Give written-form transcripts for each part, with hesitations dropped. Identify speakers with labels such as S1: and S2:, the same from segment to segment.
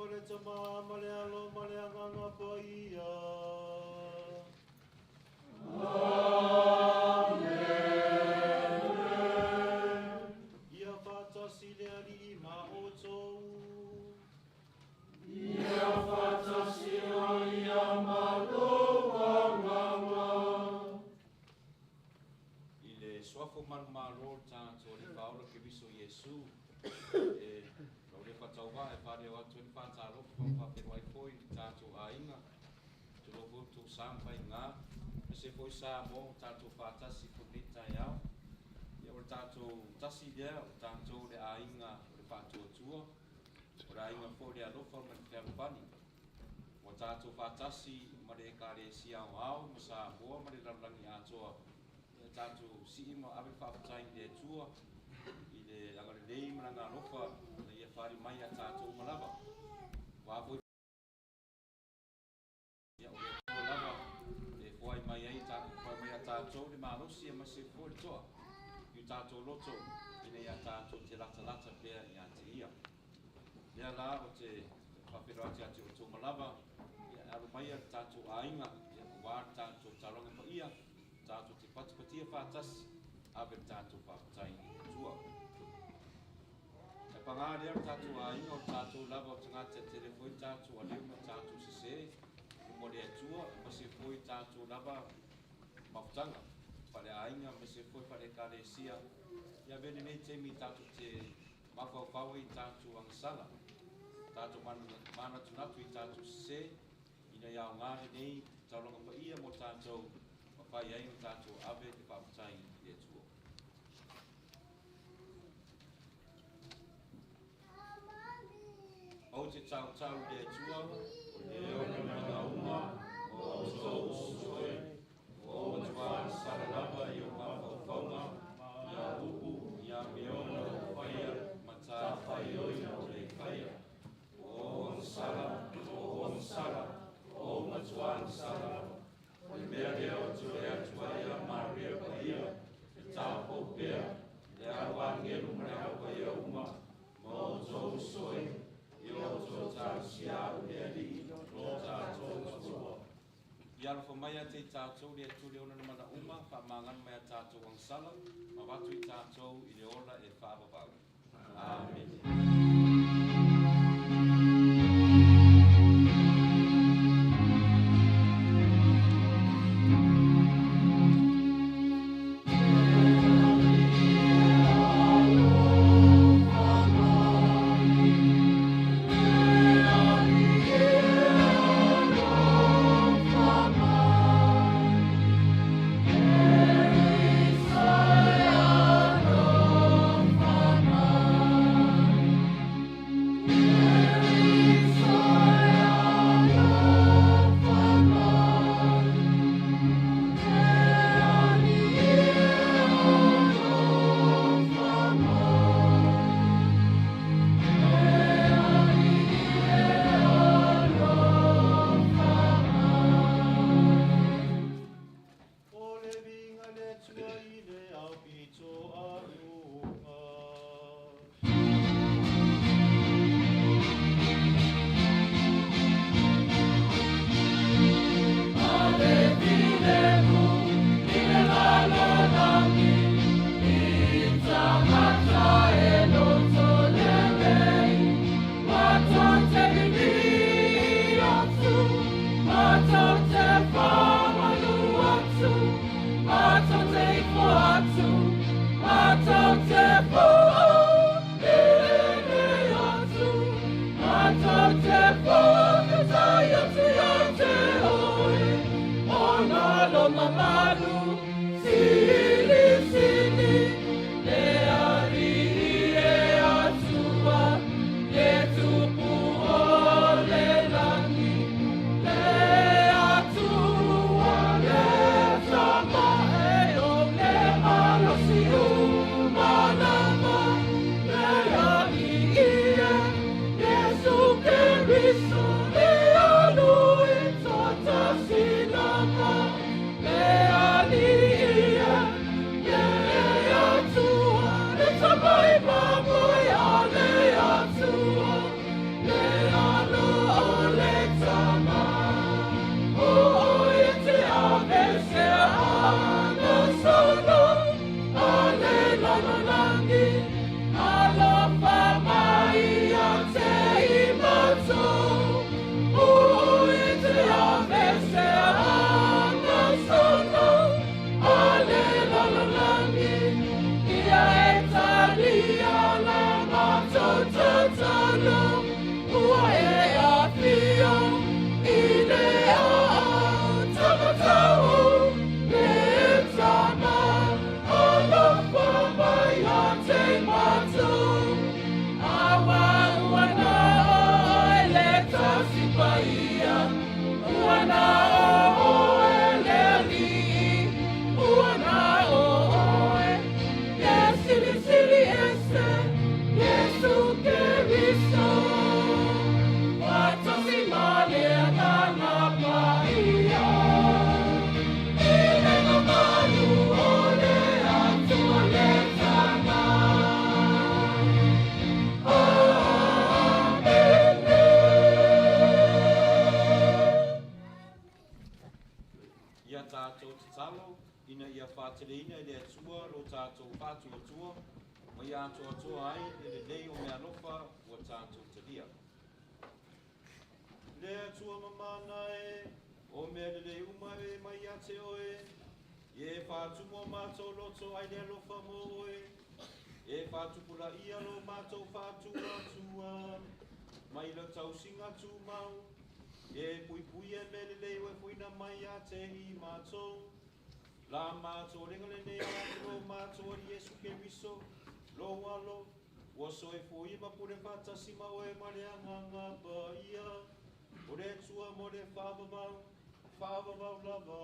S1: fale tama male alo male anganga po ia. Amen. Ia fata sile ali ma oto. Ia fata sile ia ma loa nganga. Ile swafo man maro tanto le paolo ke biso Yesu. Tauwa e pare o atu ni whātaro pa whapero ai poi tātou ainga tu logo tu sampai ngā me se foi Samoa tātou whātasi punita e au ia o tātou tasi lea o tātou le ainga o le whātua tua o le ainga fo le alofa o mani whiarupani o tātou whātasi ma le kare si au au ma Samoa ma le ramrangi atoa ia tātou si ima awe whaapatai le tua i le angare lei maranga alofa pari mai a tātou malava. Wāpoi ia o le lava e whai mai ai whai mai a tātou le marosi e mase fōi toa. I tātou loto i nei a tātou te lata pia i a te ia. Ia la o te whawhero ati ati o tō malava ia aru mai a tātou ainga ia wā tātou taronga pa ia tātou te patipatia whātasi awe tātou whāpatai tua. Pangari ar tātou ainga o tātou lava o tangata telefoi tātou a leo ma tātou sese mo le atua ma se foi tātou lava mafutanga pare ainga ma se foi pare karesia ia vene nei te mi tātou te mawhawhau i tātou angsala tātou mana tunatu i tātou sese ina iau ngāre nei taulanga pa ia mo tātou mawhai ai o tātou ave te whaputai le atua. O te tau le tua, e ona mana uma, o tau soe, o matua saralava i o mawhawhaunga, ia upu, ia meona o whaia, mata whaioina o le whaia. O onsara, o matua nsara, o mea leo tu le atua ia maria whaia, e tāpo pēr, le awangeru mre hawa ia uma, mo tau soe, Ia alfa mai a te tātou le atu le ona na mana uma, wha mangan mai a tātou ang sala, ma watu i tātou i le ola e whaababau. Amen.
S2: Fire.
S1: whātereina e le atua lo tātou whātua atua, mai atua atua ai e le lei o mea lofa ua tātou talia. Le atua mamana e, o mea le lei uma e mai ate oe, e whātumo mātou loto ai le alofa mo oe, e whātupula ia lo mātou whātua atua, mai la tau singa tu mau, e pui pui e me le lei ue fuina mai ate i mātou, la mātou ringa le nei ate lo mātou ari Jesu ke miso, lo walo, waso e fui ma pure whātasi mau e mare anganga pa ia, o re tua mo re whāwawau lava.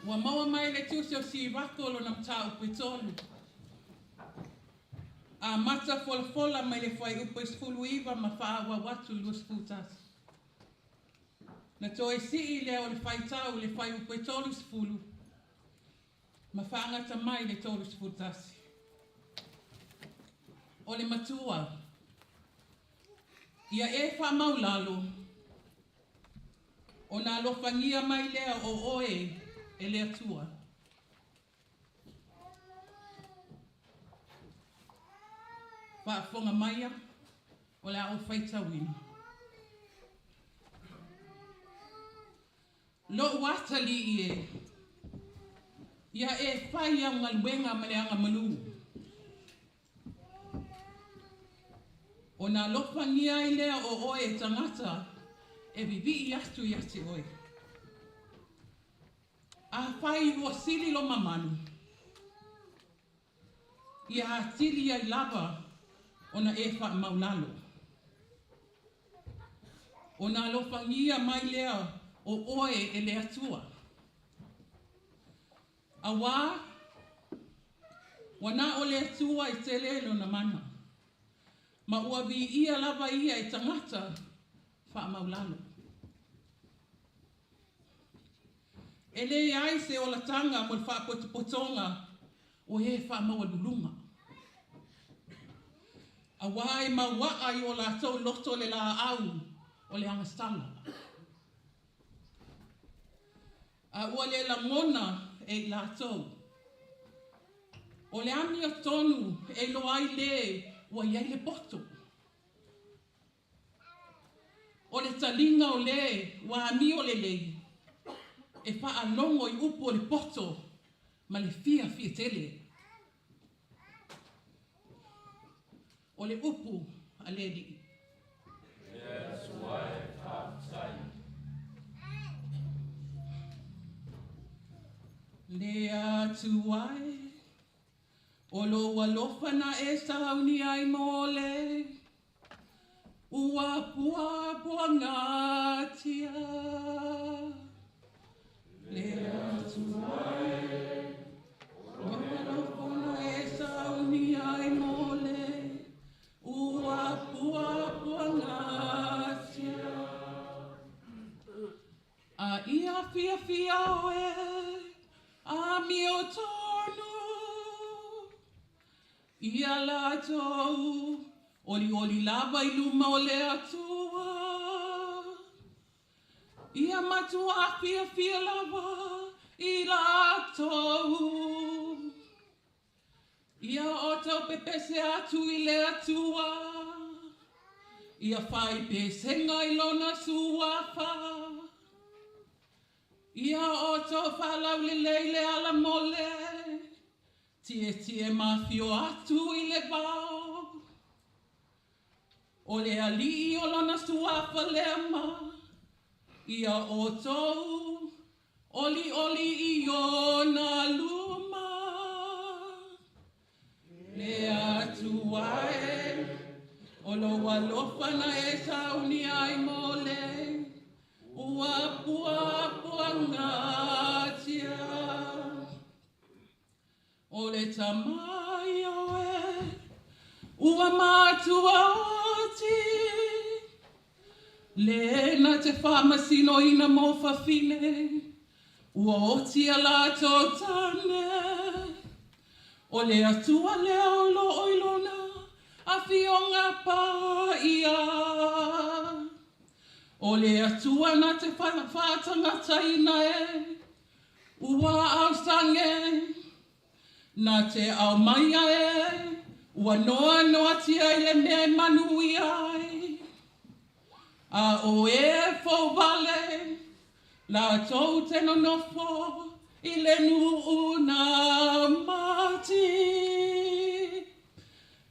S2: Wa maua mai le tusi o si rako lo na mta upitolu. A mata fola mai le fai upis fulu iwa ma faa watu luas putas. Na toe si I leo le fai tau le fai upitolu sfulu. Ma faa ngata mai le tolu sfutasi. O le matua. Ia e wha maulalo. O na alofangia mai lea o oe e lea tua. Whaafonga maia o lea o whaitawina. Lo watali I e. Ia e whai au ngaluenga maleanga malungu. O na alofangia I lea o oe tangata e vivi I atu I ati oe. A whai ua sili lo mamanu. Ia hatili ai lava o na e wha maulalo. O na alofangia mai lea o oe e lea tua. A wana o lea tua I te lelo na mana. Ma ua vi ia lava ia I tangata whaamaulalo. E le ai se o la tanga mo le whaapotopotonga o he whaamaululunga. A wai mawaa i o la tau loto le la au o le angastala. A ua le la mona e la tau. O le ani o tonu e lo ai le ua iai le poto. O le talinga o le ua ami o le lei. E wha alongo i upo o le poto ma le fia tele. O le upu a le di.
S1: Yes, why outside?
S2: Le atu wai. O lo walofana e sauni ai mole. Ua pua pua ngatia. Le atu wai. O lo walofana e sauni ai mole. Ua pua pua ngatia. A ia fia oe. A mi o tonu. Ia la tau, oli lava i luma o le atua. Ia matua fia lava i la tau. Ia o tau pepese atu i le atua. Ia fai pesenga i lona suafa. Ia o tau falau le leile ala mole. Tie mafio atu i le bao. O le ali o lona suafa le ama. Ia o tou. Oli i ona luma. Le atu ae. O lo walofana e sauni ai mole. Ua pua ngatia. O le tamai oe, ua matua oti. Le na te whamasino ina mo whawhine, ua oti a la tōtane. O le atua le aulo oilona, a fionga pa ia. O le atua na te whatangata ina e, ua au sange. Na te au mai e, ua noa tia i le mea manu i ai. A o e fo vale, la tau te nonofo, i le nuu na mati.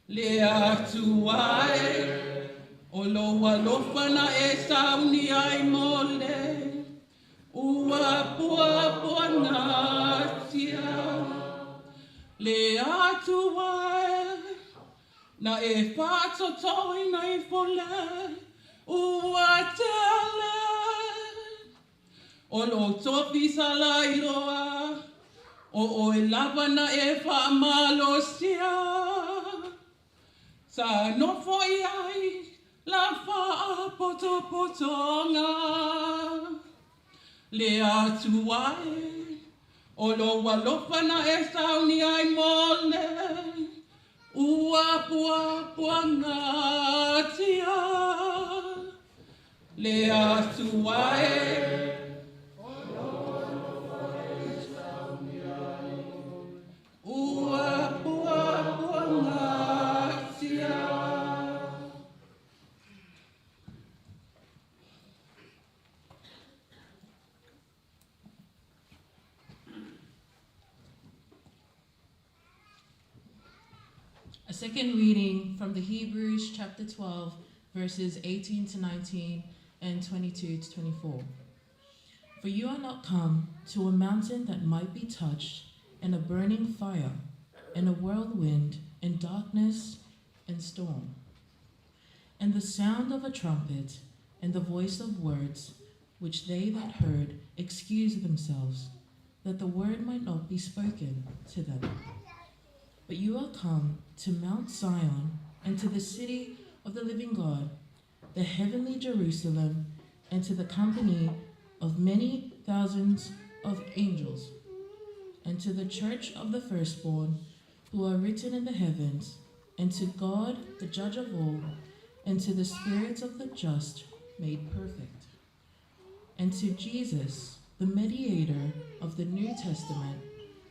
S2: Le atu ai, o loa lofana e sauni ai mole, ua pua ngatia. Le atu wai, na e whātotoi nei fole, ua tele. O lo topi sala i loa, o e lava e whaamalo sia. Sa nofo i ai, la whaapotopotonga. Le atu wai, o lo walofana e sauni ai mole, ua pua ngatia. Le atu ai, o lo walofana e sauni ai mole, ua pua ngatia.
S3: A second reading from the Hebrews chapter 12, verses 18 to 19 and 22 to 24. For you are not come to a mountain that might be touched, and a burning fire, and a whirlwind, and darkness, and storm, and the sound of a trumpet, and the voice of words, which they that heard excused themselves, that the word might not be spoken to them. But you are come to Mount Zion, and to the city of the living God, the heavenly Jerusalem, and to the company of many thousands of angels, and to the church of the firstborn who are written in the heavens, and to God, the judge of all, and to the spirits of the just made perfect, and to Jesus, the mediator of the New Testament,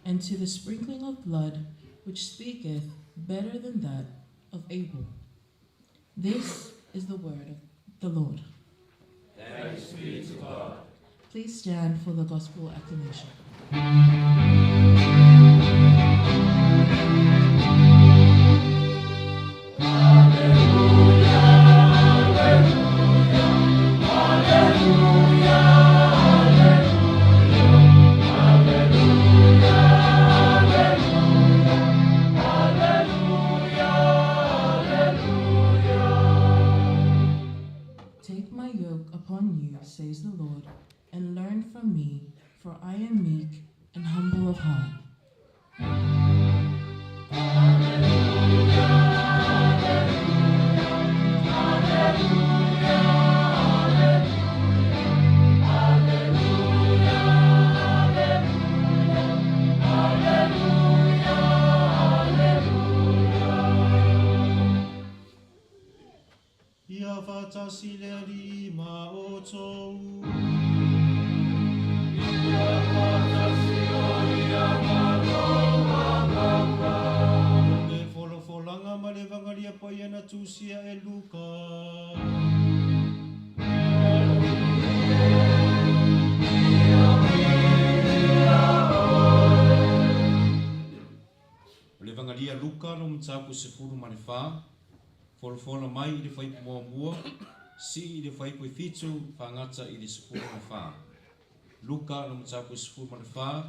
S3: and to the sprinkling of blood, which speaketh better than that of Abel. This is the word of the Lord.
S4: Thanks be to God.
S3: Please stand for the gospel acclamation. Take my yoke upon you, says the Lord, and learn from me, for I am meek and humble of heart.
S4: Ia whatasi le rima o tou. Le wholofolanga ma le vangaria pai ana tusia e luka. Le vangaria luka no mtapu sefuru manifa. Folofona mai i le whai mua si i le whai koe fitu whangata i le sepulu mawha. Luka no mtapu sepulu mawha,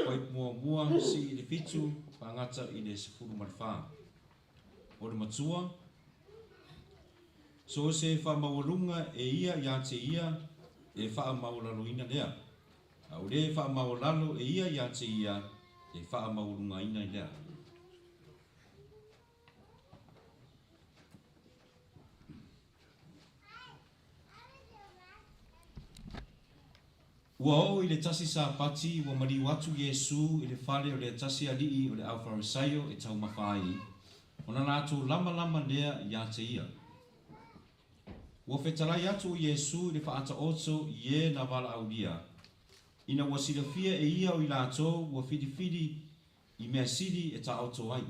S4: whai mua si i le fitu whangata i le sepulu mawha. O le matua, so se wha mawalunga e ia ia te ia e wha mawalalo ina lea. Au le wha mawalalo e ia te ia e wha mawalunga ina lea. Ua o i le tasi sa pati ua mari watu Yesu i le whale o le tasi alii o le au farisaio e tau mawhai. Ona nātou lama lea ia te ia. Ua whetarai atu o Yesu i le whaata oto i e na wala aulia. Ina ua silafia e ia o i lātou ua whidi i mea siri e ta auto ai.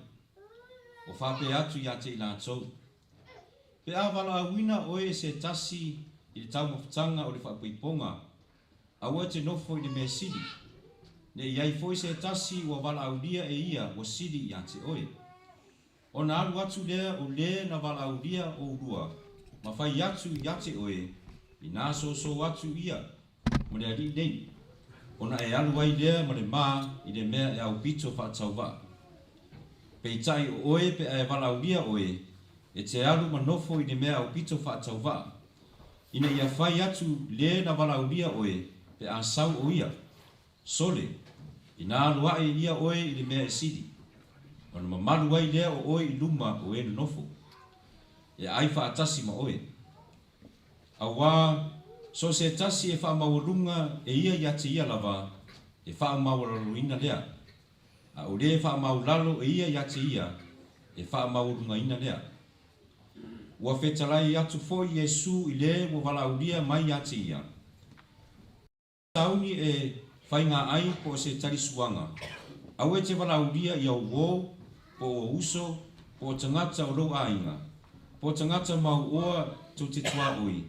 S4: O whape atu ia te i lātou. Pe a wala auina oe se tasi i le tau mawhtanga o le whapaiponga. Aua te nofo i le mea siri. Ne iai foi se tasi ua wala aulia e ia ua siri i ate oe. O na alu atu lea o le na wala aulia o urua. Ma fai atu i ate oe. I nā so atu ia. Ma le ali nei. O na e alu ai lea ma le maa i le mea e au pito whaatau wa. Pe i tai o oe pe e wala aulia oe. E te alu ma nofo i le mea au pito whaatau wa. Ina ia fai atu le na wala aulia oe. Pe a sau o ia. Sole, i nā lua e ia oe i le mea e siri. O na mamalu ai lea o oe i luma o e nofo. E ai wha atasi ma oe. A wā, so se tasi e wha mawalunga e ia ia te ia lava, e wha mawalalo ina lea. A o le wha mawalalo e ia te ia, e wha mawalunga ina lea. Ua whetalai atu foi Yesu i le mo wala aulia mai te ia. Tauni e whainga ai po se tari suanga. Au e te wala aulia i au wō, po o uso, po tangata o rau ainga. Po tangata mau oa to te tua oi.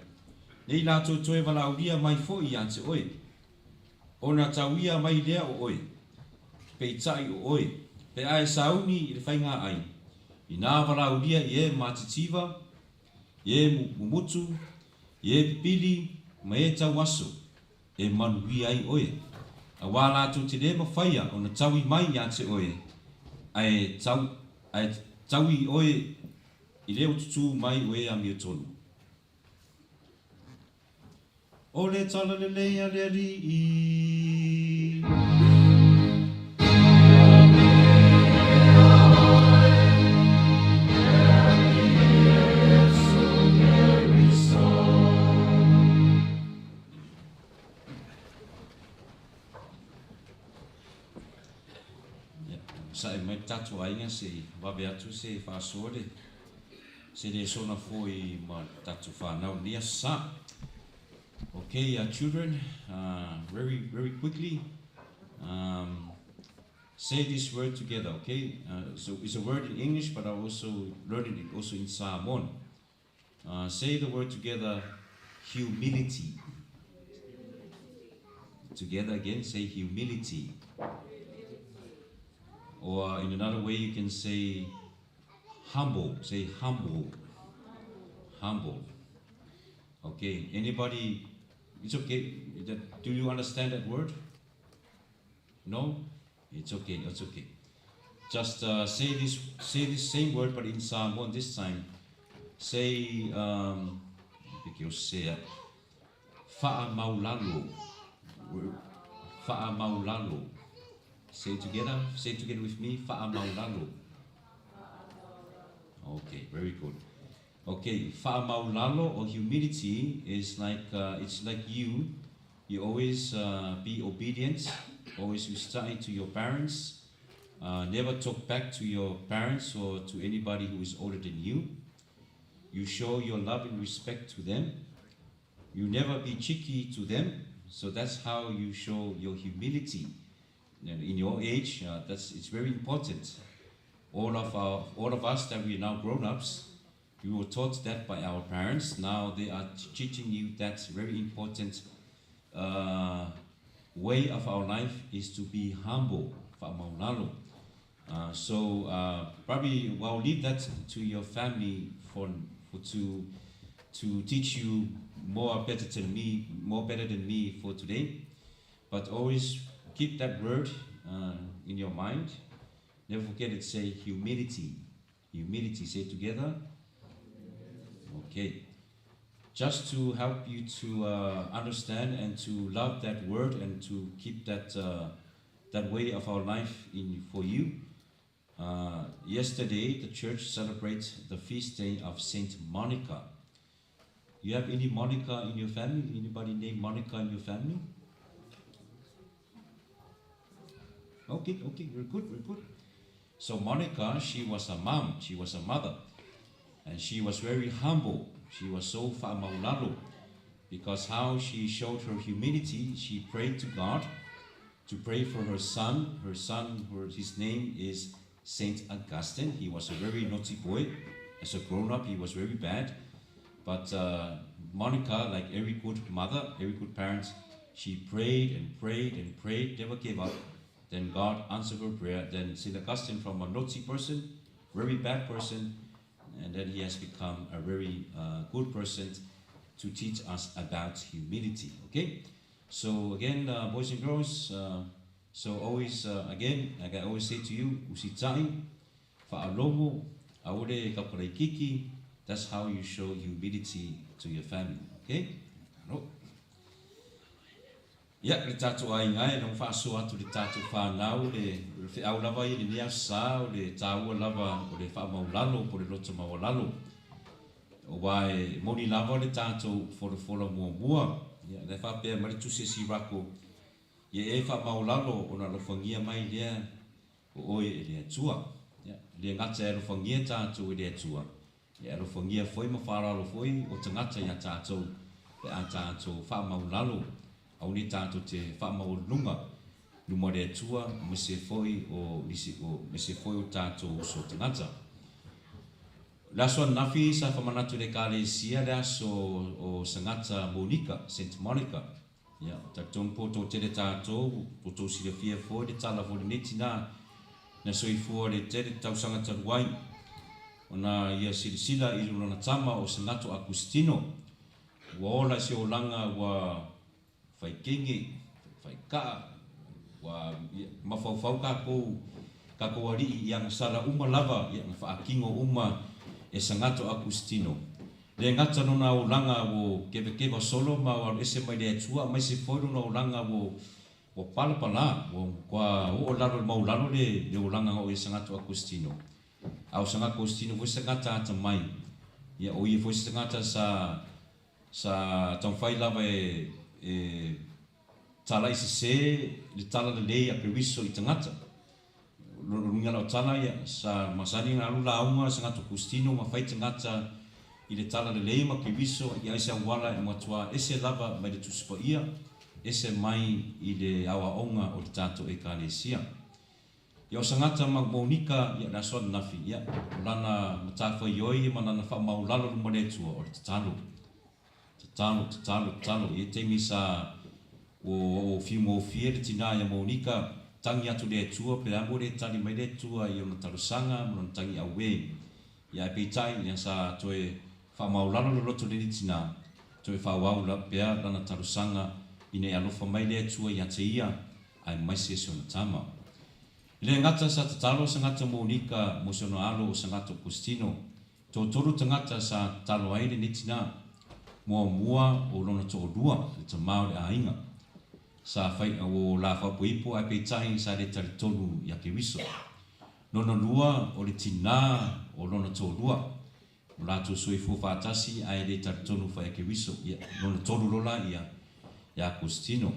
S4: Nei lato toe wala aulia mai fo i ante oe. O na tauia mai lea o oe. Pei tai o oe. Pe ae sauni i le whainga ai. I nā wala aulia i e matitiwa, i e mumutu, i e pipili, ma e tau aso. E manuhi ai oe. A wala tu te le mawhaia o na taui mai ia te oe. Ai taui oe i leo tutu mai oe a mia tonu. O le tala le leia le ali i. Yesu, sa e mai tatu ainga se wawe atu se whaasore se le sona foi ma tatu whanau nia sa. Okay, children, very quickly, say this word together, okay? So it's a word in English, but I also learned it also in Samoan. Say the word together, humility. Together again, say humility. Or in another way, you can say humble. Say humble. Humble. Okay, anybody? It's okay. Do you understand that word? No? It's okay. It's okay. Just say this same word, but in Samoan this time. Say fa'amaulalo. Fa'amaulalo. Say it together. Say it together with me. Fa'amaulalo. Okay, very good. Okay, fa'amaulalo or humility is like it's like you always be obedient, always respect to your parents, never talk back to your parents or to anybody who is older than you. You show your love and respect to them. You never be cheeky to them. So that's how you show your humility. And in your age, it's very important. All of us that we are now grown-ups, we were taught that by our parents. Now they are teaching you that very important way of our life is to be humble. So probably I'll leave that to your family to teach you more better than me for today. But always keep that word in your mind. Never forget it. Say humility. Humility. Say it together. Okay. Just to help you to understand and to love that word and to keep that way of our life for you. Yesterday, the church celebrates the feast day of Saint Monica. You have any Monica in your family? Anybody named Monica in your family? Okay, very good. So Monica, she was a mom, she was a mother, and she was very humble. She was so fa'amaulalo, because how she showed her humility, she prayed to God to pray for her son. His name is Saint Augustine. He was a very naughty boy. As a grown-up, he was very bad. But Monica, like every good mother, every good parent, she prayed and prayed and prayed, never gave up. Then God answered her prayer. Then Saint Augustine, from a naughty person, very bad person, and then he has become a very good person to teach us about humility. Okay? So again, boys and girls, so always, again, like I always say to you, usitai, fa'alomo, aure kaparaikiki, that's how you show humility to your family. Okay? No. Ya, le tatu ai ngai, nong whaaso atu le tatu whanau, le whiau lava i le nia sa, le tāua lava, o le whaamaulalo, po le loto mawalalo. O wae, moni lava le tatu whora mua. Ya, le whapea marituse si rako, ye e whaamaulalo, o na lofangia mai lea, o oe e lea tua. Ya, le ngata e lofangia tatu e lea tua. Ya, lofangia foi mawharalo foi, o tangata ya tatu, le a tatu whaamaulalo. Au ni tātou te whaamaurunga numa rea tua me se foi o tātou so tangata. Laso nafi sa whamanatu le kālesia le aso o sangata Monica, Saint Monica. Ya, tātou poto te le tātou, poto si le fia foi le tala fo le neti na soifua le te le tau sangata ruai. Ona ia silisila i luna tama o sangato Agustino. Wa ola si o langa wa fai kenge, fai ka, wa mawhauwhau ka ko ari yang sara uma lava, yang whaakingo uma e sangato Agustino. Le ngata nona o langa o kewa solo, ma o ese mai le atua, mai se foiru na o langa o palapala, o laro maularo le o langa o e sangato Agustino. Au sangato Agustino, foi sangata ata mai. Ia o ia foi sangata sa tawhai lava tala i se le tala le lei a periso i tangata. runga la tala ia sa masani ngalu launga sa ngatu kustino ma fai ngata i le tala le leima ke viso ia ese wala e matua ese lava mai le tuspo ia ese mai i le awa onga o le tato e kalesia ia o sangata magmonika ia na son nafi ia lana matafa yoi manana fa maulalo lu mole tua o le talo ia te misa o fimo fiere tina ia monika tangi atu le tua pe amo le tali mai le tua ia na talusanga mon tangi awe ia pe tai ia sa toe fa maulalo lo loto le tina toe fa wau la pe na talusanga ine alofa mai le tua ia te ia ai mai se so tama le ngata sa talo sa ngata monika mosono alo sa ngata kustino to toru tangata sa talo ai le tina mua o lona to dua le tamau le ainga sa fai o la fa puipo a pe tai sa le tonu ya ke wiso nono lua o le tina o lona to dua la to sui fu fatasi ai le tonu fa ke wiso ya nono tonu lola ya kustino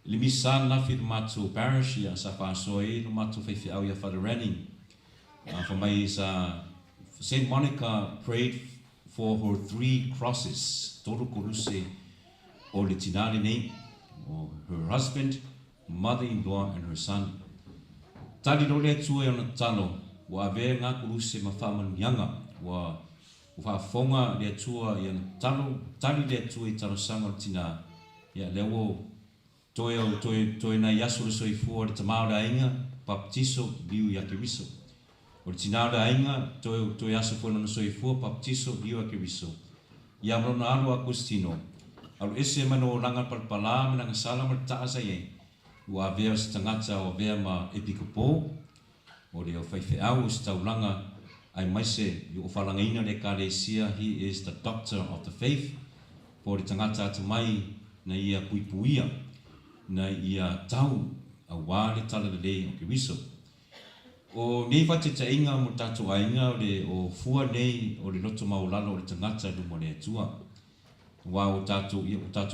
S4: le misan na firmato parish ya sa fa soi no mato fe fi au ya fa running for my Saint Monica prayed for her 3 crosses toru kuruse o le tinale nei or her husband, mother-in-law, and her son. Tali no le tue ona tano, wa ave ngā kuruse ma whaman yanga, wa fonga le tua i ana talo, tali le tue i talo sanga tina, ia lewo toe na yaso le soifua le tamao le ainga, baptiso liu ya ke wiso. O le tina le ainga, toe yaso fo na soifua, baptiso liu ya ke wiso. Ia mrona alo Agustino, alu ese mano langa palpala menanga sala ma taasa ye wa vea stangata o vea ma epikopo o le o faife au staulanga ai maise yo falanga ina le kalesia he is the doctor of the faith por tangata mai na ia puipuia na ia tau a wale tala le o ke wiso o nei fate tainga mo tatu ainga o fua nei o le loto maulalo o le tangata lu mo le tua wa o tatu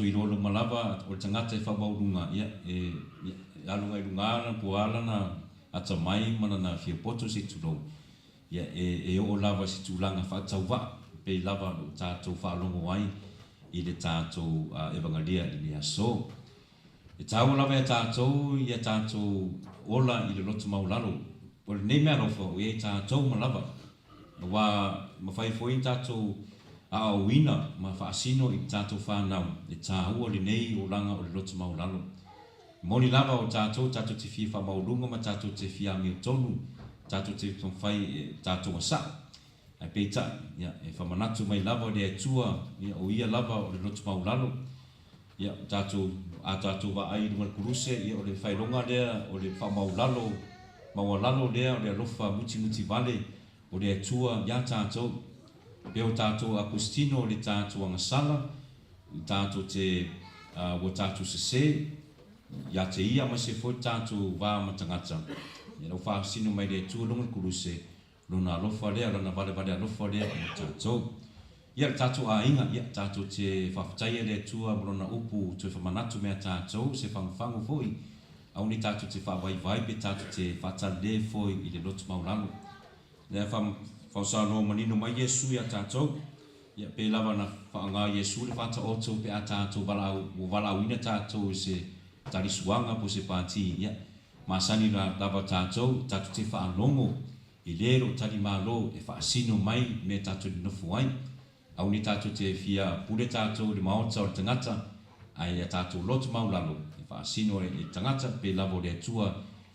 S4: i rolo malava o tangata e whabaurunga ia alunga i lungana puala na ata mai mana na fia poto si tulo ia o lava si tulanga whatau wa pe lava o tatu whalongo wai i le tatu evangalia i le aso e tau lava e tatu ola i le lotu maulalo o le nei mea rofa o e tatu malava wa mawhai foi tatu a wina ma faasino i tato whanau e tāua li nei o langa o le lotu maulalo. Moni lava o tato te fia whamaurunga ma tato te fia mio tonu, tato te whai tato masa. Ai peita, e whamanatu mai lava o le atua, o ia lava o le lotu maulalo. Tato wa ai runga kuruse, o le whailonga lea, o le whamaulalo, mawalalo lea, o le alofa muti vale, o le atua, tato. Peo tātou Agustino le tātou angasala, tātou te o tātou sese, ia te ia ma se fo tātou wā matangata. Ia lau whaasino mai le tūlonga kuruse, lona alofa lea, lona vale alofa lea ma tātou. Ia tātou a inga, ia tātou te whawhataia le tua, lona upu te whamanatu mea tātou, se whanguwhangu foi. Au ni tātou te whawai pe tātou te whatale foi i le lotu maulalo. Lea Fausa no manino mai Yesu ya tātou. Ia pe lava na whaanga Yesu le whata oto pe a tātou wala wina tātou se tarisuanga po se pāti. Ia masani na lava tātou te whaanongo i lero tali malo e whaasino mai me tātou ni nofu ai. Au ni tātou te fia pule tātou le maota o le tangata ai a tātou lotu maulalo e whaasino e tangata pe lava le atua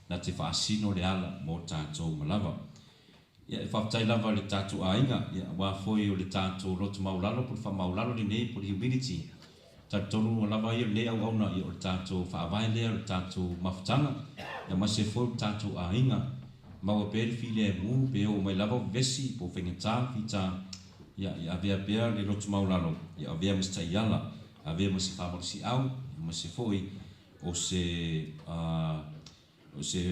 S4: na te whaasino le ala mo tātou malava. Ia e whaftai lava le tātou ainga, ia wā foi o le tātou lotu maulalo, por wha maulalo le nei, por humility. Tātou lava ia le au auna ia o le tātou whaavai lea, le tātou mafutanga, ia mase foi o tātou ainga, maua pere fi le mu, pe o mai lava vesi, po whengatā, fita, ia avea pea le lotu maulalo, ia avea mista iala, avea masi whamarisi au, mase foi o se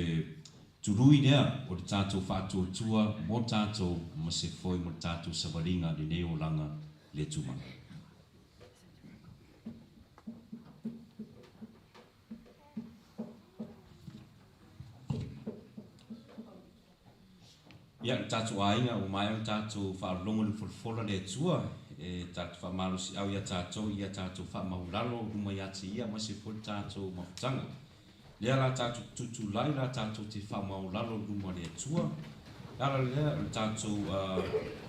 S4: turui lea o le tātou whātua mo tātou ma se foi mo tātou savaringa le neo langa le tumanga. Ia tātou ainga o mai o tātou whaalongo le whalafola le tua, e tātou whaamalusi au ia tātou whaamaulalo ruma ia te ia, masi fo tātou mafutanga. Lea la tātou tutulai la tātou te whaamaulalo ruma le tua, ala lea o tātou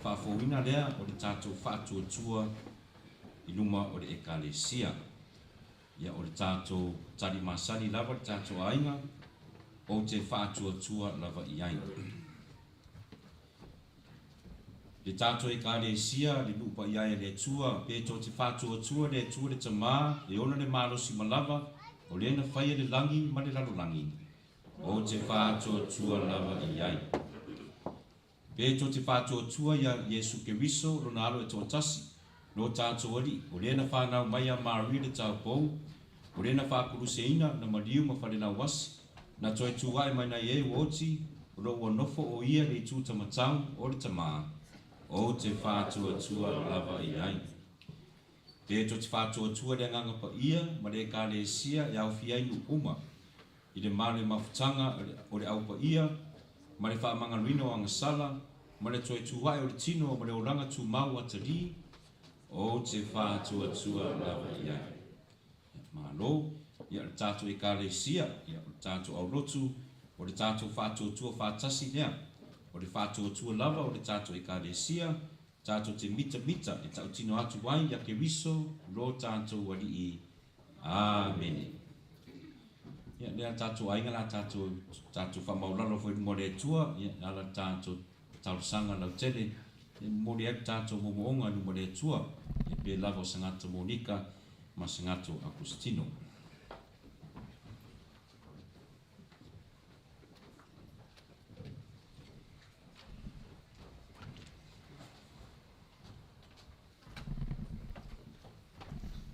S4: whaafouina lea o le tātou whaatuatua i luma o le ekalesia. Ia o le tātou tari masani lava le tātou ainga, o te whaatuatua lava i ainga. Le tātou ekalesia, le lupa i aia le tua, pe tō te whaatuatua le tua le tamā, le ona le malosi malava, o le na whaia le langi ma le lalolangi. O te whaatuatua lava i ai. Pe tō te whaatuatua ia Yesu Keriso, rona alo e tō tasi, lo tātou ari, o le na whanau mai a Maria le tau pou, o le na whakuruseina na mariu ma whare na wasi, na toi tuai mai na ie uoti, o lo ua nofo o ia le tū tamatau o le tamā. O te whātuatua lava i ai. Te to te whātuatua le nganga pa ia, ma le ekalesia e au fiainu uma. I le male mafutanga o le au pa ia, ma le whaamanga rino o angasala, ma le toi tuwai o le tino, ma le oranga tu mau atari. O te whātuatua lava i ai. Malo, ia le tātou ekalesia, ia le tātou au Lotu, o le tātou whātuatua whātasi lea. O le whātuatua lava o le tātou ekalesia, tātou te mita e tau tino atu wai ia Keriso, lo tātou wari i. Amen. Ia lea tātou ainga la tātou whamaulalo fwoi mo le tua, ia ala tātou taurusanga lau tele, mo le ek tātou momoonga mo le tua, ia pe lava o sangata Monika, ma sangata Agustino.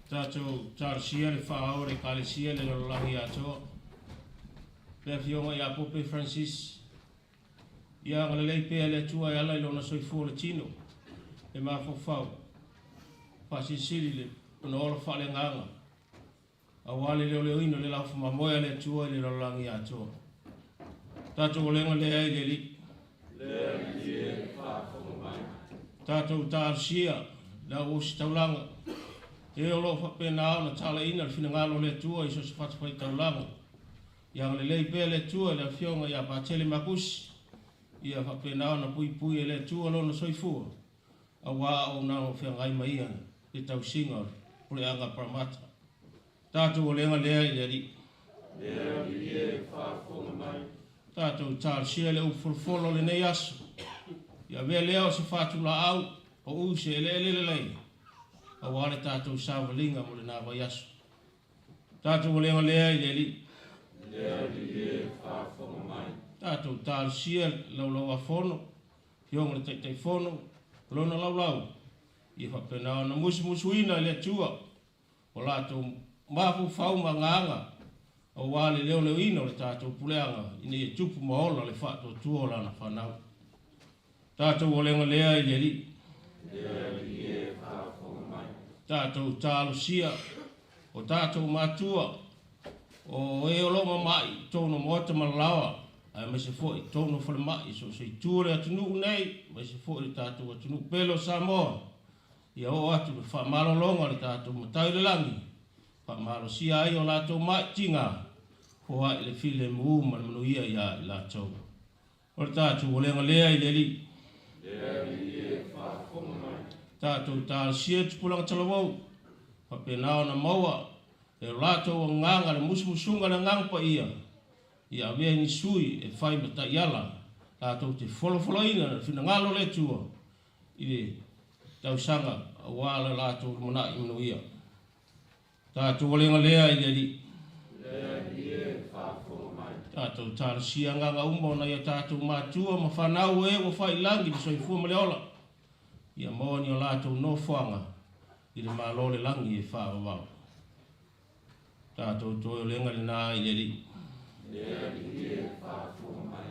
S5: Tātou tārusia le whaao le kalesia le lololangi atoa. Le fionga i Pope Francis. Ia ngale lei pēa le tua e ala i lona soifua le tino. E mawhawhau. Pasisiri le una ola whale nganga. A wale leo leo ino le laufa mamoia le tua e le lololangi atoa. Tātou o lenga le ai le li. Le li e whawhonga mai. Tātou tārusia la usi taulanga. E o lo whapena na tala ina le whina ngalo le tua i so se whatawhai taulanga. Ia le lei pēa le tua le fionga ia pātele makusi. Ia whapena na pui e le tua lo na soifua. A wā o nā o whiangai mai ana. E tau singa o le anga paramata. Tātou o lenga lea i le ri. Lea li e whaafonga mai. Tātou tārusia le ufulfolo le nei aso. Ia vea lea o se whātula au. O use e le lei. A wale tātou sāwalinga mo le nā vai aso. Tātou o lenga lea i le li. Lea li e whaafonga mai. Tātou tārusia lau a whono. Hionga le teitai whono. Lona lau. I whapena na musuina le tua. O lātou mafu whau manganga. O wale leo ino le tātou puleanga. Ine e tupu maola le whātou tuola na whanau. Tātou o lenga lea i le li. Lea li e tātou tālusia, o tātou mātua, o e o longa mai, tōna moata malawa, ai mai se fōi, tōna whare mai, so se tūre atunu nei, mai se fōi tātou atunu pelo Samoa, ia o atu le whamalo longa le tātou matai le langi, whamalo sia ai o lātou mai tinga, ho ai le file muu manuia ia i lātou. O le tātou o lenga lea i le li. Lea li e whaafonga mai. Tātou tārusia tupulanga talawau. Whapenao na maua. E rātou nganga le musumusunga na ngangpa ia. Ia vea ni sui e whai mata iala. Tātou te wholofoloina na whina ngalo le tua. I le tausanga a wāla rātou mona i manu ia. Tātou walenga lea i le li. Lea li e whaafonga mai. Tātou tārusia nganga umbo na ia tātou mātua ma whanau e wa whai langi ni soifua ma le ola. Ia mōni o lātou no whanga i le mālole langi e whāwawau. Tātou toi o lenga le nā i le li. Lea li e whāfonga mai.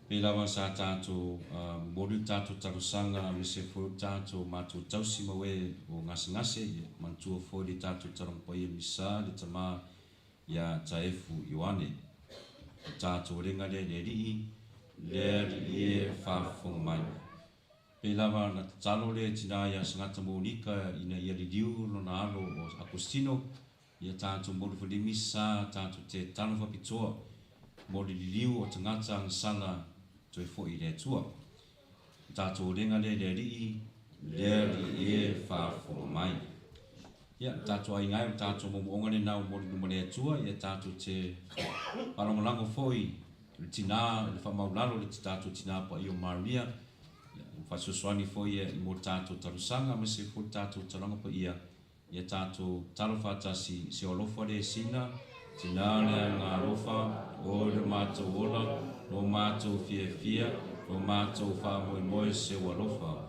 S4: Pei lawa sa tātou mori tātou tarusanga me se fo tātou mātou tausi mawe o ngase mantua fo li tātou tarangpai e misa le tamā ia taefu Ioane. Tātou renga le rii, e whaafonga mai. Pe lava na talo le tina ia sangata monika ina ia lidiu no na alo o Agostino, ia tātou mori whalimisa, tātou te tano whapitoa, mori lidiu o tangata ang sala toi fo i le tua. Tātou renga le rii, e whaafonga mai. Ia tātou ai ngai o tātou momoonga le nau mori numa le tua, ia tātou te paramolango foi, le tina, le whamaulalo le tātou tina pa i o Maria, whasoswani foi i mo tātou tarusanga, ma se fo tātou talanga pa ia tātou talo whatasi se olofa le sina, tina le ngā rofa, o le mātou ola, no mātou fia, no mātou whamoe se walofa.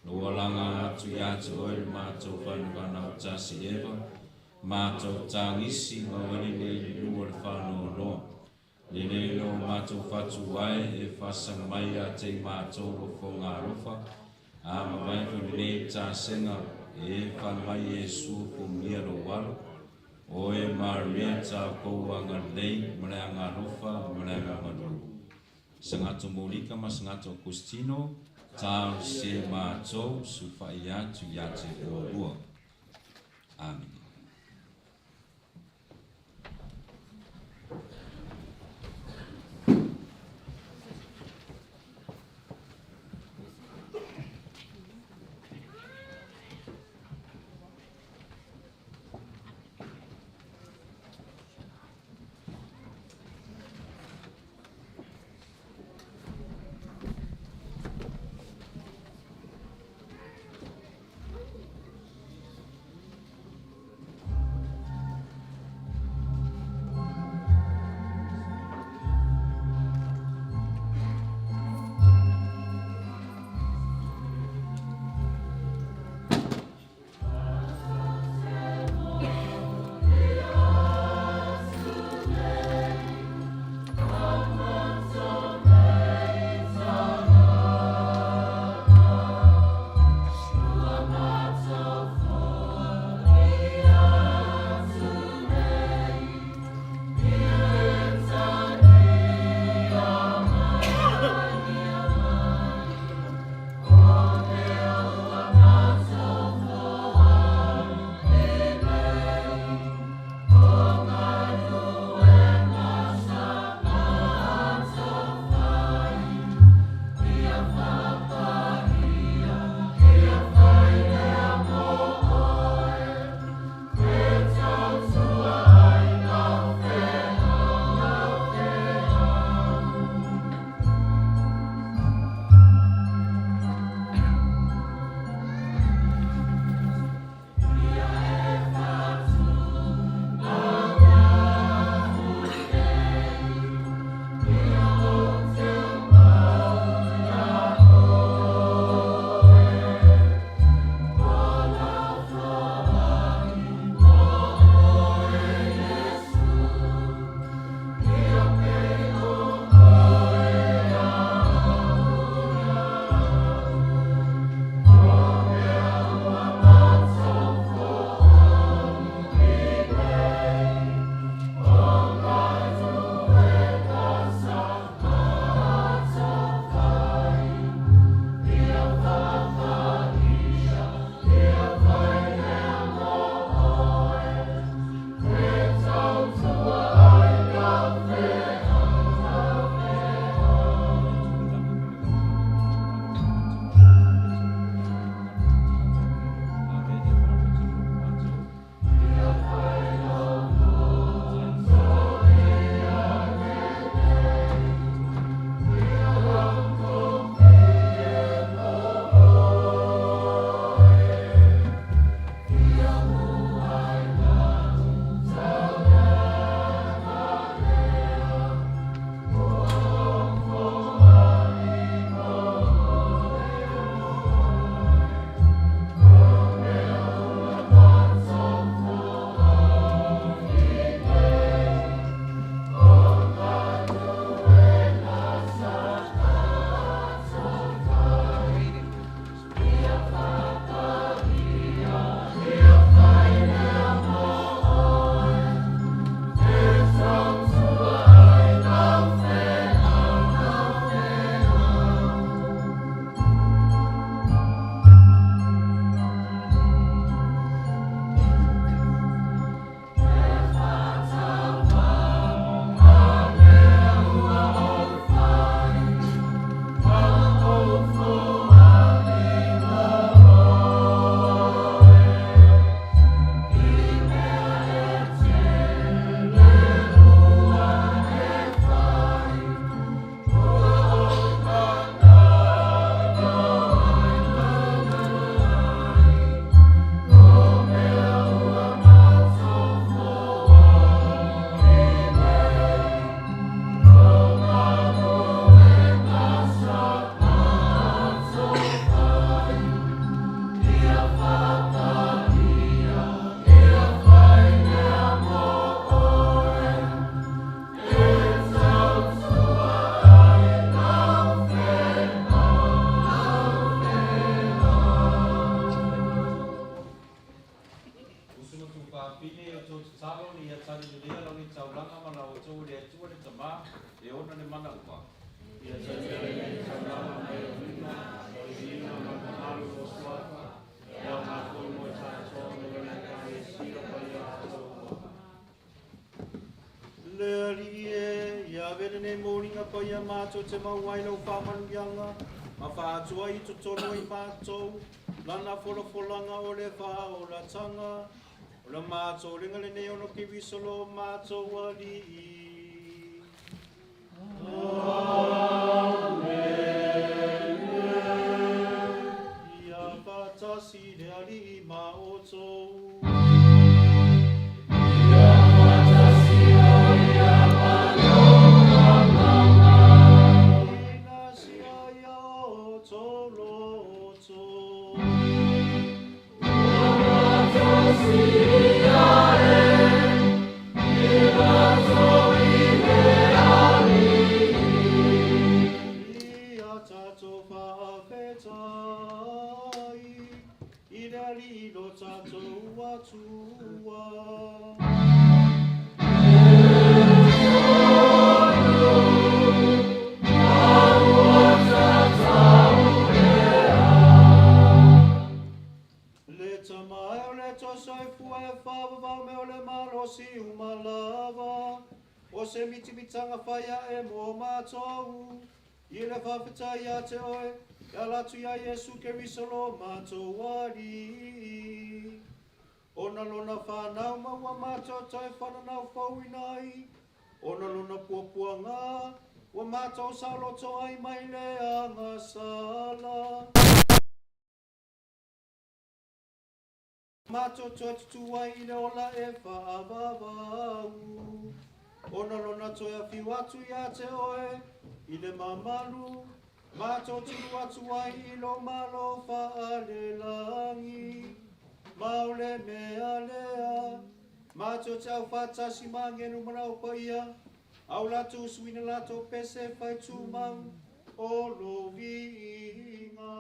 S4: No walanga atu i atu oi mātou whanukana o tasi ewa, mātou tāngisi ma wani le lua le whanau loa. Nene lo mātou whatu ai whasanga mai a te mātou rofo ngā rofa, a mawai whune tā senga whanmai sufu mia ro walo, oe Maria tā kouanga lei, mrea ngā rofa, mrea ngā manuru. Sangato Monika ma sangato Agostino, tāu se mātou su whai atu i ate o rua. Amen.
S1: sunga tu pāpine o tō talo ni a tari ni lea lau ni taulanga mana o tō le atua le tamā e ona le mana ua. Ia tari ni taulanga mai o rina, o rina ma mahalu o suata, e au mākoi mo e tātō me le kai e sira pai a tō ua. Le ali e, ia vene ne mōringa pai a mātou te mauai lau whamanuianga, ma whātua i totono i mātou, lana wholofolanga o le wha o la tanga, o la mātou ringa le neono ki visolo mātou ali. Amen. Ia patasi le ali ma o tou. Mitanga whaia e mō mātou, i le whawhetai a te oe, ia latu ia Iesu ke risolo mātou wari. Ona lona whanau maua mātou tai whananau whauinai, ona lona puapuanga, wa mātou sauloto ai mai le anga sala. Mātou tuatutu ai i le ola e whaavavau. Ona lona toia fiu atu ia te oe, i le mamalu, mātou tulu atu ai i lo malo whaalelangi. Maule mea lea, mātou te au whātasi mangenu manau paia, au latu suina lato pese whai tūmau o lo vinga.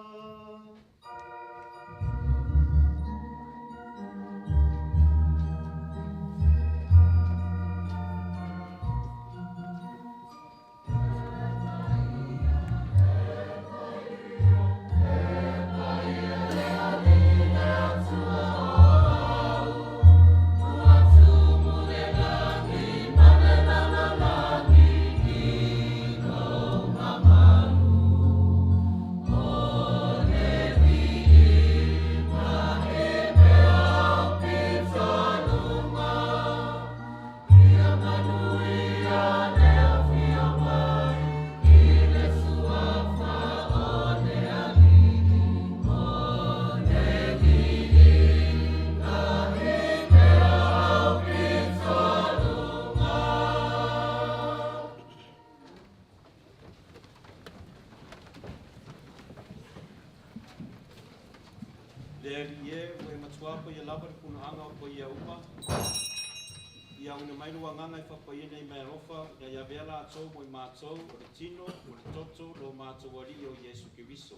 S1: Tō mo I mātou, o le tino, o le toto, lo mātou ari o Iesu Kiriso.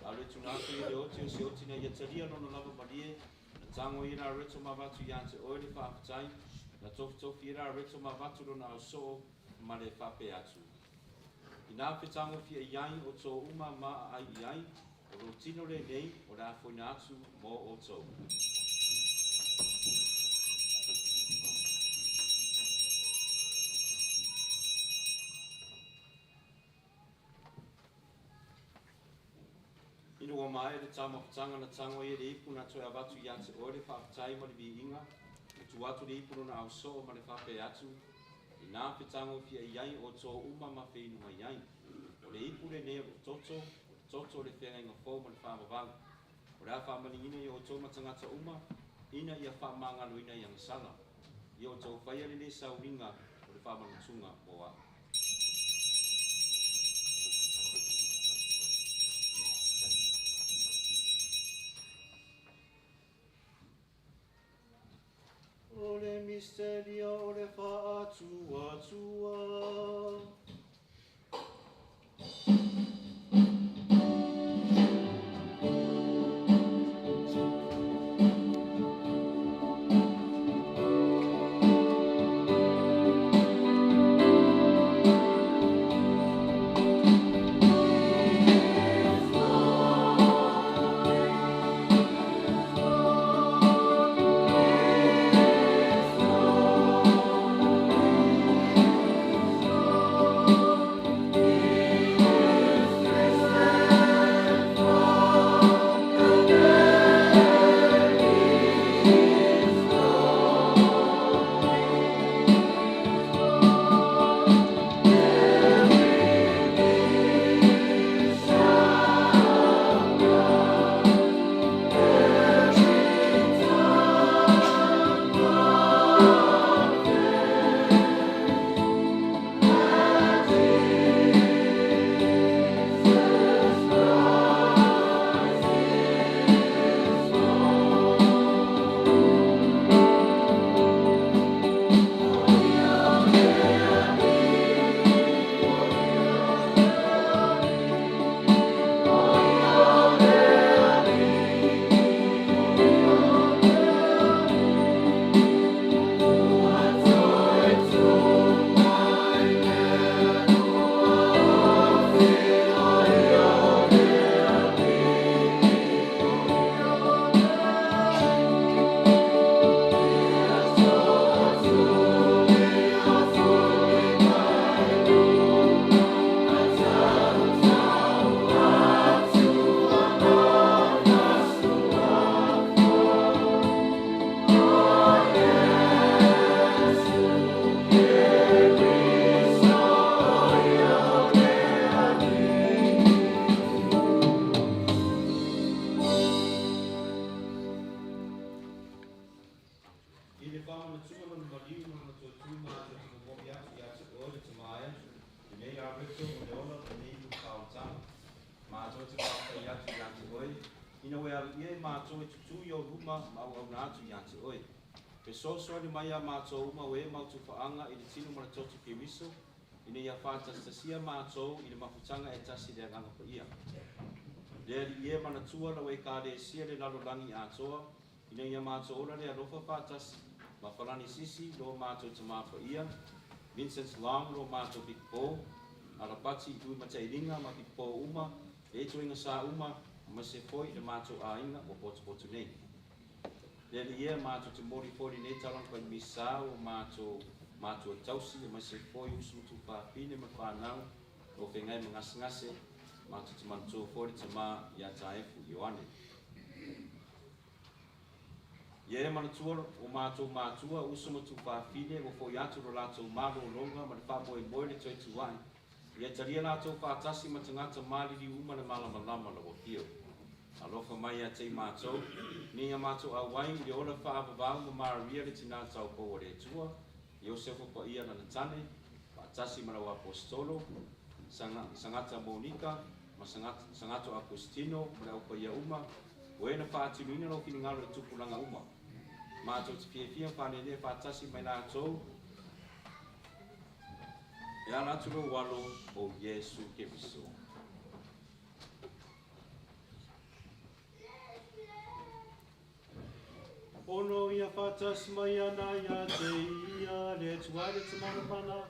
S1: Ale tunatu I le oti o se oti na iataria no lava malie, na tango I na reto mawatu I ante oe le whaapatai, na tofi I na reto mawatu lo na so ma le whape atu. I nā petango fia iai o tō uma maa ai iai, o lo tino le nei, o le afoina atu mo o tō. Ua mai le tamawhatanga na tango I le ipu na toi awatu I ate oe le whaapatai ma le viinga, e tu atu le ipu na au so ma le whape atu, I nā petango fia iai o tō uma ma whenua iai. O le ipu le nea o toto le whenga inga fō ma le whamawang. O le a whamaningina I o tō matangata uma, ina I a whamangalo ina I angasala. I o tō whaia le le sauringa o le whamanutunga o a. O le misteria o le whaatua. I le whamana tunga mana mariu mana tō tūma te tō mobi atu i atu o le te mai atu. I nei a rito o le ola o nei u kautanga. Ma tō te whaka i atu i atu oi. Ina wea ie ma tō e tutu i o ruma ma au na atu i atu oi. Pe soso ni mai a ma tō uma we mautu whaanga i le tino mana tōtu ki miso. I nei a whātastasia ma tō i le mafutanga e tasi le anganga pa ia. Lea li ie mana tua la wei kāre sia le lalo langi a toa. I nei a ma tō ora le alofa whātasi. Ma whalani sisi lo ma tō te mā pa ia. Vincent Long lo ma tō Big Po. Alapati i tui matai ringa ma Big Po uma. E to inga sa uma. Ma se foi le mato a inga o potu nei. Le ia mato te mori fori nei talang pa misa o mato tausi ma se foi usu tu pa pine ma whanau o whengai mga ngase mato te manto fori te ma ia taefu Ioane. Ia e manatua o matua usu ma tu pa pine o foi atu ro lato malo longa ma le whapoe moe le toi tuai. Ia taria lato whaatasi ma tangata mali li uma le malama la o hio. Alofa mai a te mātou, ni a mātou a wai i ola whaapawau ma Maria le tina tau po o re tua, i o sefo pa ia na tane, pa tasi mana o apostolo, sangata Monika, ma sangato Agostino, ma o pa ia uma, o e na whaatinu ina lo kini ngalo e tupulanga uma. Mātou te fia whanene pa tasi mai nā tau, e ala turo walo o Yesu Keriso. Ono ia whatas mai ana ia te ia, le tuare te manapana,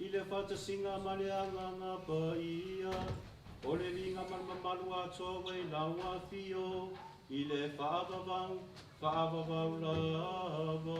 S1: i le whatasinga male anganga pa ia. O le ringa manamalu atoa wei laua fio, i le whaavavau lava.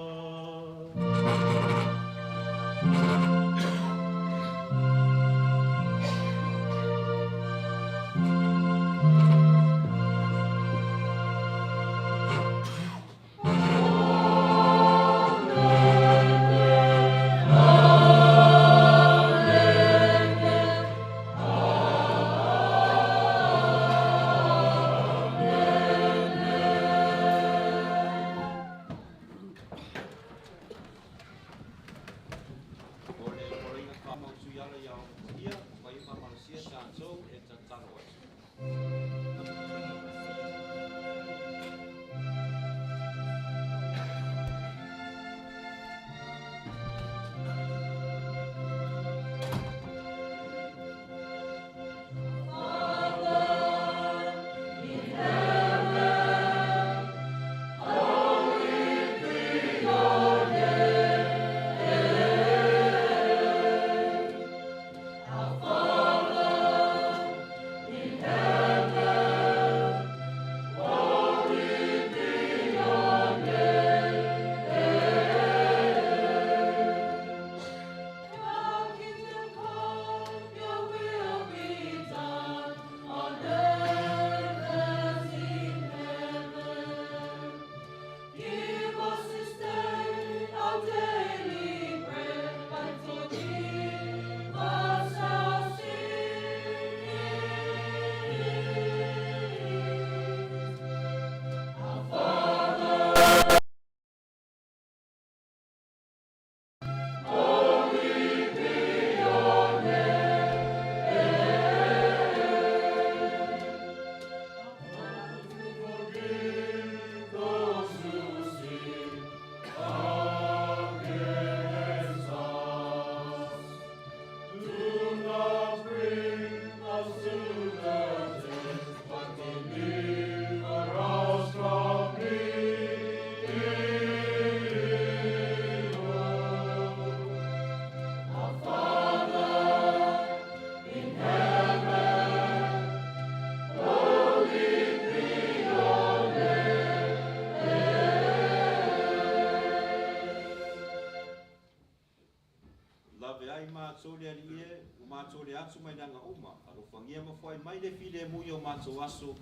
S1: Mai le file mui o mātou aso,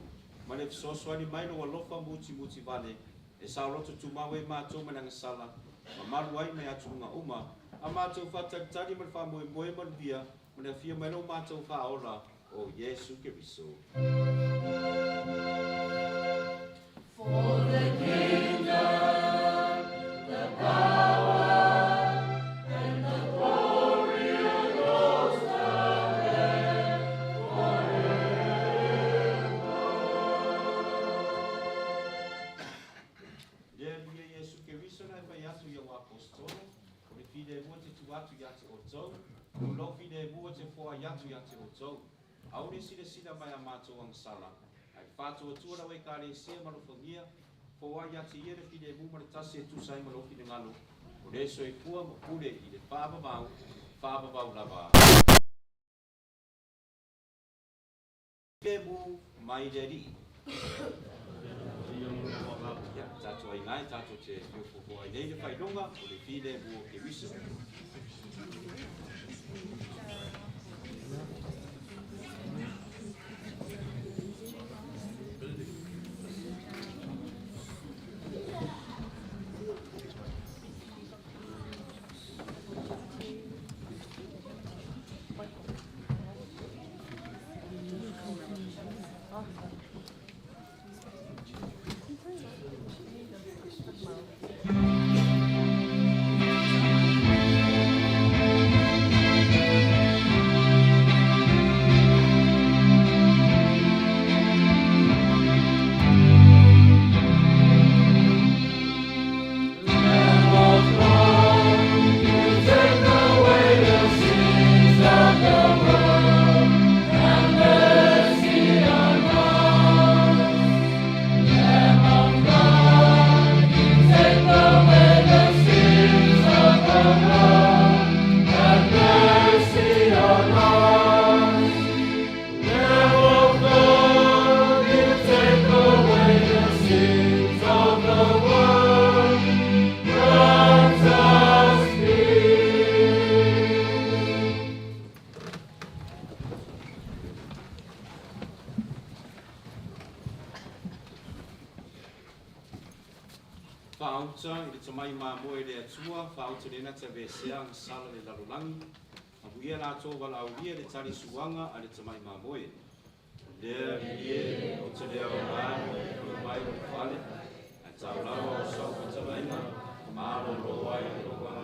S1: ma le fisosoani mai lo alofa muti vale, e sauloto tu mawe mātou mananga sala, ma maru ai mai atunga uma, a mātou whataritari ma le whamoe ma le via, ma le fia mai lo mātou whaola o Yesu Keriso.
S6: For the kingdom, the power,
S1: atu ia o apostolo, o le fide mua te tu atu ia te o tau, o lo fide mua te foa ia tu ia te o tau. Au le sila mai a mātou ang sala. Ai whātua tua rawe ka le sea malofangia, foa ia te ia le fide mua le tasi e tu sai malofi le ngalo. O le so e kua mo pule i le whaababau lava. Fide mua mai le ri. Ya, tātou ai ngai, tātou te whiofofo ai nei le whailonga, o le fide mua ke wisa. Whaauta i le tamai māmoe le atua, whaauta le nata vesea ang sala le lalulangi. Abuia la tō wala aulia le tari suanga a le tamai māmoe. Lea ie o te lea o māmo o mai o whale. A tau lawa o sau o tamaina, mālo loa i o loa.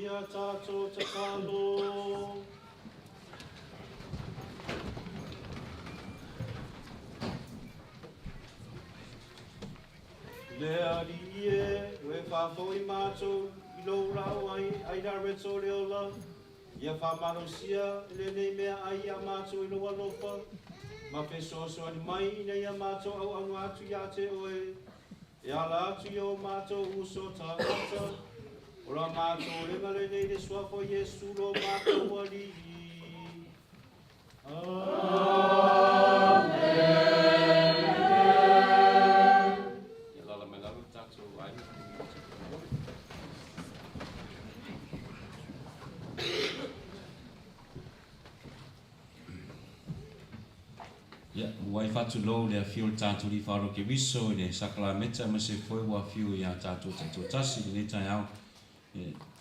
S1: Kia tātou te kalo. Le ari e, we whawhoi mātou, I lo rau ai ra reto leo la. Ia whamanosia, le nei mea ai a mātou I lo alofa. Ma pesoso ani mai, nei a mātou au au atu ia te oe. E ala atu I o mātou uso ta ata. Ora mātou e ngale nei le suafo Yesu lo mātou ali. Amen. Ia lala me lalu tātou ai.
S4: Ya, wai fatu lo le fiu tātou li wharo ke wiso le sakala meta ma se foi wa fiu ia tātou tātou tasi le tai au.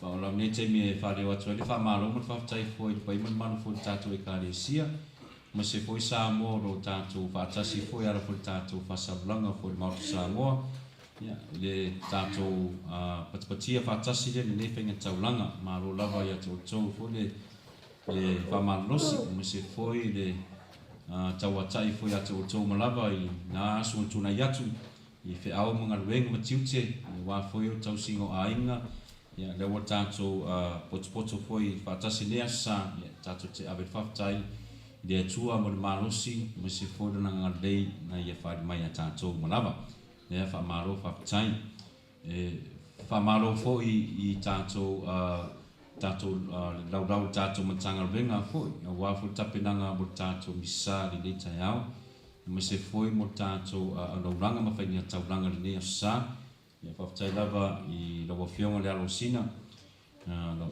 S4: Wala ne te me whare watu le whamaro ma whaftai foi pai man manu foi tātou e kāre sia. Ma se foi Samoa ro tātou whatasi foi ara foi tātou whasavlanga foi mautu Samoa. Ya, le tātou patipatia whatasi le ne whenga taulanga ma ro lava ia tau foi le whamalosi ma se foi le tauatai foi atu o tau malava I nā asu tuna yatu I whi au mga ruenga matiute I wā foi o tau singo ainga ia lewa tātou poto foi whatasi nea sa tātou te awe whaftai le tua mo le malosi ma se foi rana ngadei na ia whaari mai a tātou malava lea whamaro whaftai whamaro foi I tātou tātou lau tātou matanga renga foi a wafu tapenanga mo tātou misa li tai au ma se foi mo tātou anauranga ma whainga tauranga li nea sa ia whaftai lava I lawa whionga le alosina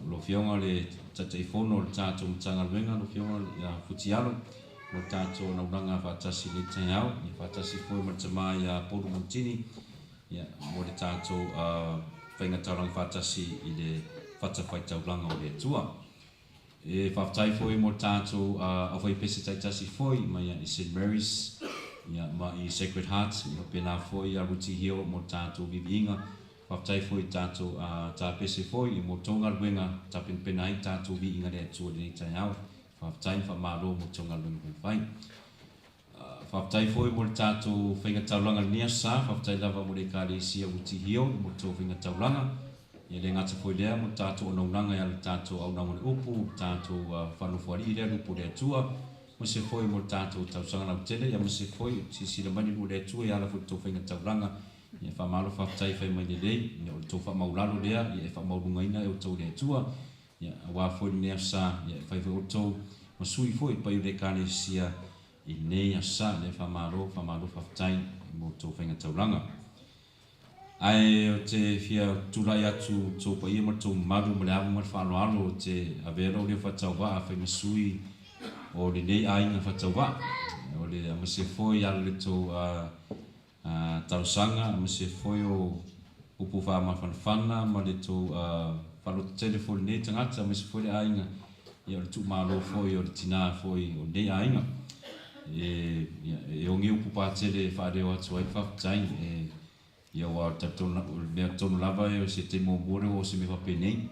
S4: lo whionga le tatai whono le tātou matanga renga lo whionga le futialo mo tātou anauranga whatasi li tai au ia whatasi foi ma tamai a poru montini ia mo le tātou whainga tauranga whatasi I le fata fai taulanga o le tua. E whaftai foi mo tātou a whai pese taitasi foi ma ia I St. Mary's ia ma I Sacred Heart ia pena foi a ruti hio mo tātou viviinga. Whaftai foi tātou tā pese foi I mo tonga luenga tapin pena I tātou viinga le tua le tai au. Whaftai whamaro mo tonga luenga whai. Whaftai foi mo tātou whainga taulanga nia sa, whaftai lava mo le kāre sia ruti hio mo tō whainga taulanga. Ia le ngata foi lea mo tātou anaunanga ia le tātou au naunga le upu, tātou whanufuari lea lupo le atua, mo se foi mo tātou tausanga lau tele, ia mo se foi sila mani lupo le atua, ia la foi tō whainga tauranga, ia whamalo whaftai whai mai le lei, ia o tō whamaulalo lea, ia whamaulunga ina e o tō le atua, ia wā foi nea sa, ia whai o tō masui foi, pai o le kāne sia I nea sa, le whamalo whaftai mo tō whainga tauranga. Ai o te fia tulai atu tō pa ia martou maru ma le amu mar whanoalo o te avero le whatauwa a whai masui o le nei ainga whatauwa. O le amase foi ala le tō tausanga, amase foi o upu wha ma whanawhana ma le tō whaloto telefoni nei tangata, amase foi le ainga ia o le tu malo foi o le tina foi o nei ainga. E o ngi upu pātele whaareo atu ai whaftai ia wa tonu lava e o se te mōmore o se me whapenei.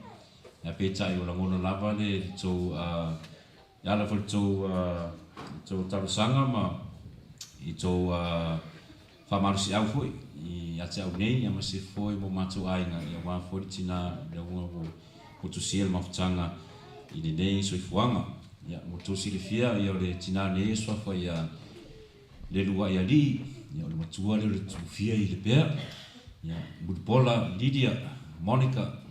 S4: Ia pētai o langona lava le tō ia la whal tō tarusanga ma I tō whamarusi au foi I ate au nei ia ma se foi mo mātou ainga ia wā foi tina le unga o tusia le mawhutanga I le nei soifuanga. Ia mo tōsi le fia ia o le tina ne e soafa ia le lua ia li ia o le matua le tufia I le pea ia Mudbola, Lydia, Monica,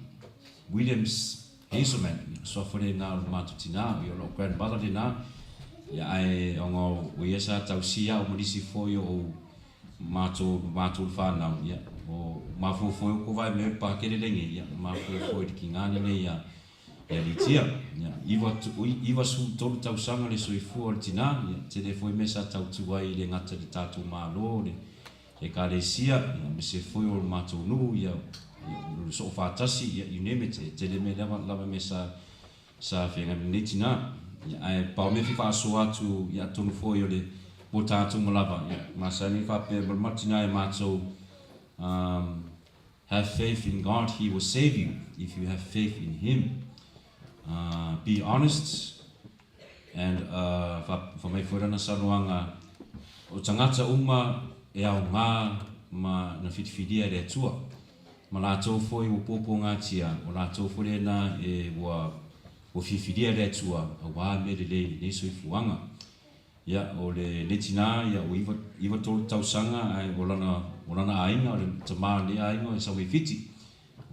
S4: Williams, Hazelman soafa le ngā o le mātou tina ia o lo grandmother le nā ia ai o ngā o ia sa tausia o marisi foi o mātou le whanau ia o mafu foi o kowai me pākere lenge ia mafu foi ki ngāne le ia litia iwa su tolu tausanga le soifua o le tina ia te le foi me sa tautuai le ngata le tātou mālo le kāresia ia me se foi o le mātou nuhu ia so whātasi ia you name it te le me lava me sa whenga ne tina ia ai pao me whiwhaaso atu ia tonu foi o le mo tātou malava ia masani whape marmatina e mātou have faith in God, He will save you if you have faith in Him. Be honest, and for my forana saruanga o tangata uma e au ngā ma na fitifidia re tua ma la tau foi o popo ngatia o la tau foi na e wa o fifidia re tua a wa me le ne so fuanga ya o le letina ya o iwa tau sanga ai o lana ainga o le tama le ainga e sa we fiti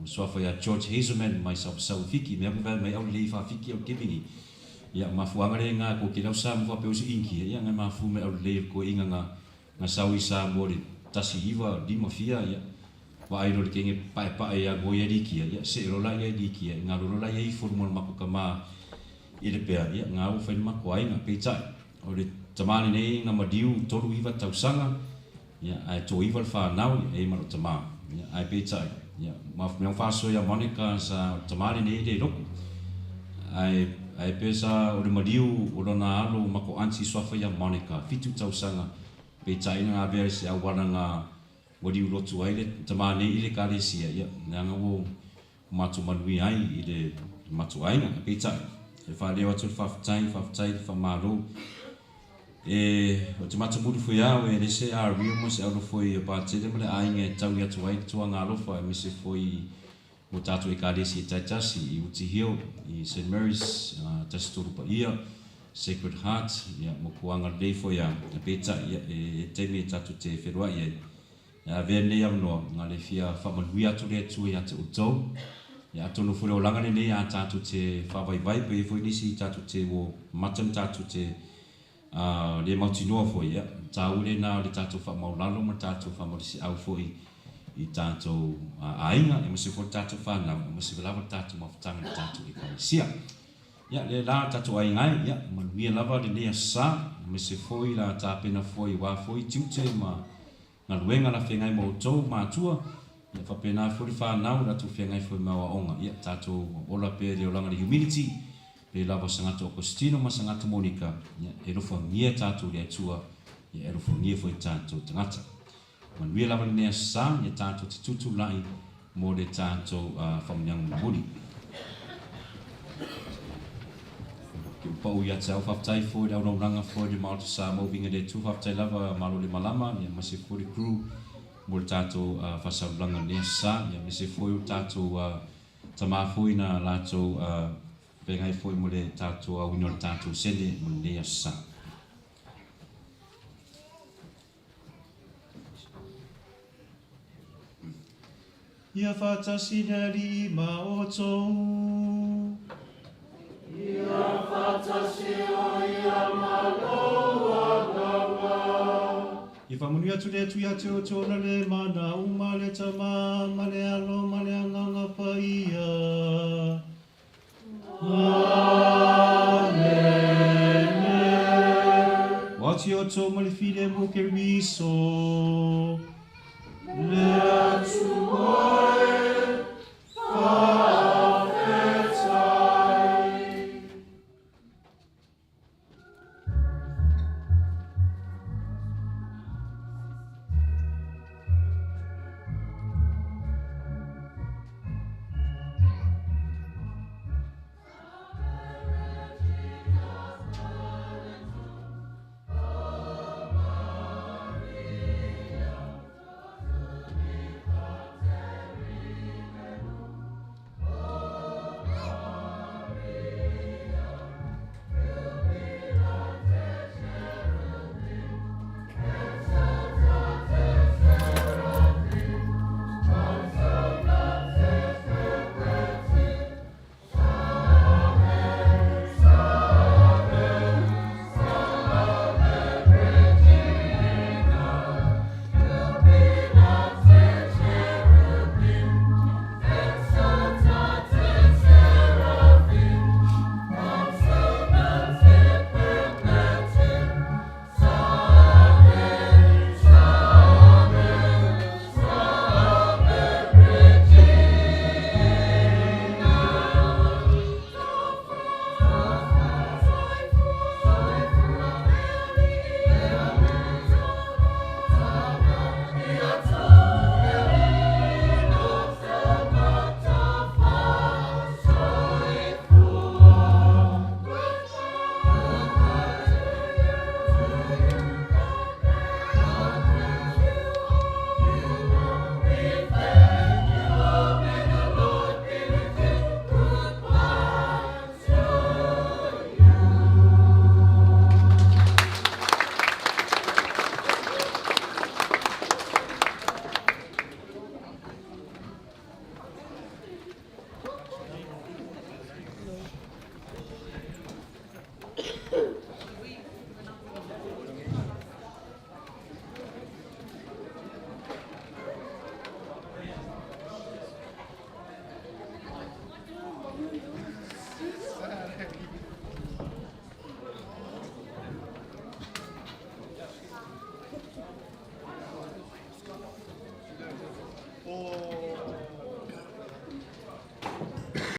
S4: o so fa ya George Hazelman mai sa fiki me ba mai au le fa fiki o kibini ya mafuanga le nga ko kila sa mo pe usi inki ya nga mafu me au le ko inga nga sawi sa mo le tasi iwa di mafia ya wa ai no le kenge pa ya go ya diki ya se ro la ya diki ya nga ro la ya i formal mako kama ile pe ya nga u fa ma ko ai nga pe chai o le tamani nei nga madiu toru iwa tausanga ya ai to iwa fa now e ma tama ya ai pe chai ya mafu me fa so ya Monica sa tamani nei de loko ai pesa o le madiu o lona alo mako ansi swafa ya Monica fitu tausanga pe taina nga vere se awana nga wadi Lotu ai le tamane ile kalesia ya nga wo matu manui ai ile matu ai nga pe tai e fa le watu fa fa malo o te matu mudu fu ya we le se a riumo se alo foi pa te le mele ai nga tau ya tu ai tu nga lo fa mi se foi o tatu e kalesia tatasi i uti hill i St Mary's tasturu pa ia Sacred Heart ya mo kuanga dei fo ya peta ya te me tatu te ferwa ya vene ya no ngale fia fa manuia tu le tu ya te uto ya to no fo langa ne ya tatu te fa vai pe fo ni si tatu te wo matam tatu te le mautino fo ya taule na le tatu fa maulalo ma tatu fa mo si au fo i tatu ainga e mo se fo tatu fa na mo se lava tatu ma tanga tatu e sia ya le la tatu ai ngai ya manuia lava le ne sa me se foi la tapena foi wa foi tute ma na luenga la fenga i mo to ma tua ya fa pena foi fa na ora tu fenga i foi ma wa onga ya tatu ola pe le olanga de humility pe lava sangato Agostino ma sangato Monica ya e lo fa mia tatu le tua ya e lo fa mia foi tatu tangata manuia lava le ne sa ya tatu tutu lai mo le tatu fa mnyang mabuni pau ya tau faftai fo da no ranga fo de Mount Samoa vinga de tu faftai lava malo le malama ya mase fo de crew mo tato fa sa ranga ne sa ya mase fo tato tama fo ina lato pengai fo mo le tato a winor tato sele mo ne sa ya fata sinali ma oto ia fatasio ia maloa gawa. Ia famunia tu le tu ia te o tona le mana uma le tama ma le alo